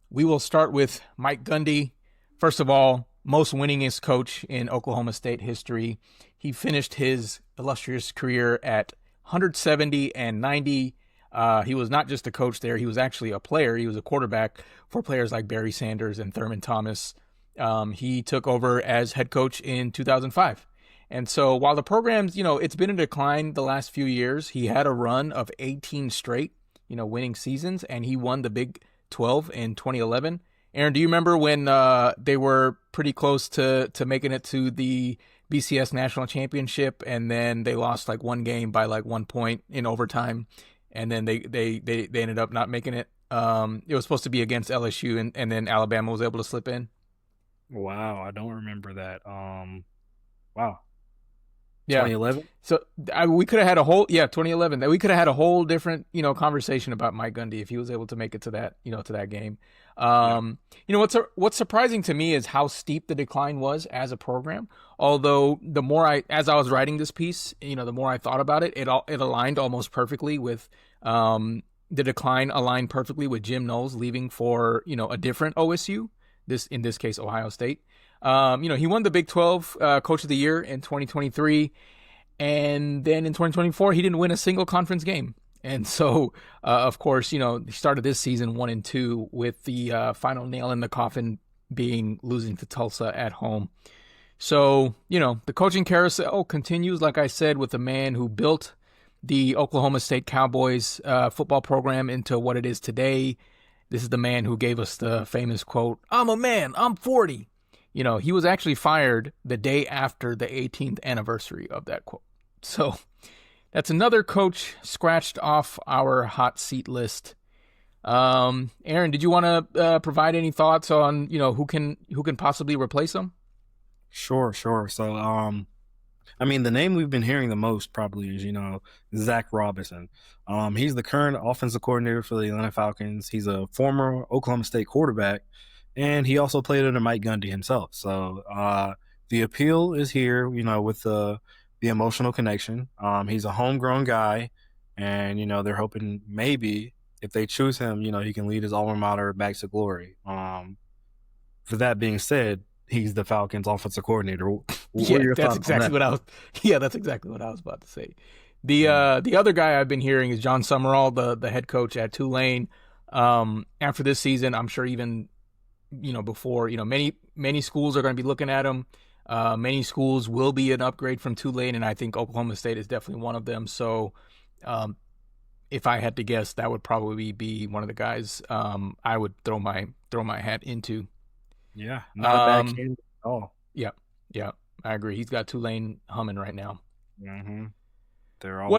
We will start with Mike Gundy. First of all, most winningest coach in Oklahoma State history. He finished his illustrious career at 170 and 90. He was not just a coach there, he was actually a player. He was a quarterback for players like Barry Sanders and Thurman Thomas. He took over as head coach in 2005. And so while the program's, it's been in decline the last few years, he had a run of 18 straight, winning seasons, and he won the Big 12 in 2011. Aaron, do you remember when they were pretty close to making it to the BCS National Championship, and then they lost like one game by like 1 point in overtime, and then they ended up not making it. It was supposed to be against LSU, and then Alabama was able to slip in. Wow, I don't remember that. Wow, Yeah. 2011. So we could have had a whole 2011. We could have had a whole different conversation about Mike Gundy if he was able to make it to that to that game. Yeah, What's surprising to me is how steep the decline was as a program. Although the more as I was writing this piece, the more I thought about it, it aligned almost perfectly with the decline aligned perfectly with Jim Knowles leaving for a different OSU. In this case Ohio State. He won the Big 12 Coach of the Year in 2023, and then in 2024 he didn't win a single conference game. And so, of course, he started this season 1-2 with the final nail in the coffin being losing to Tulsa at home. So, the coaching carousel continues, like I said, with the man who built the Oklahoma State Cowboys football program into what it is today. This is the man who gave us the famous quote, "I'm a man, I'm 40." He was actually fired the day after the 18th anniversary of that quote. So that's another coach scratched off our hot seat list. Aaron, did you want to provide any thoughts on, who can possibly replace him? sure. So, I mean, the name we've been hearing the most probably is, Zach Robinson. He's the current offensive coordinator for the Atlanta Falcons. He's a former Oklahoma State quarterback, and he also played under Mike Gundy himself. So, the appeal is here, with the emotional connection. He's a homegrown guy, and, they're hoping maybe if they choose him, he can lead his alma mater back to glory. For that being said, he's the Falcons offensive coordinator. What are Yeah, your that's thoughts on exactly that? what I was. Yeah, that's exactly what I was about to say. The other guy I've been hearing is John Summerall, the head coach at Tulane. After this season, I'm sure even before many schools are going to be looking at him. Many schools will be an upgrade from Tulane, and I think Oklahoma State is definitely one of them. So, if I had to guess, that would probably be one of the guys I would throw my hat into. Yeah, not a bad Um, candidate at all. yeah, yeah, I agree. He's got Tulane humming right now. hmm They're all What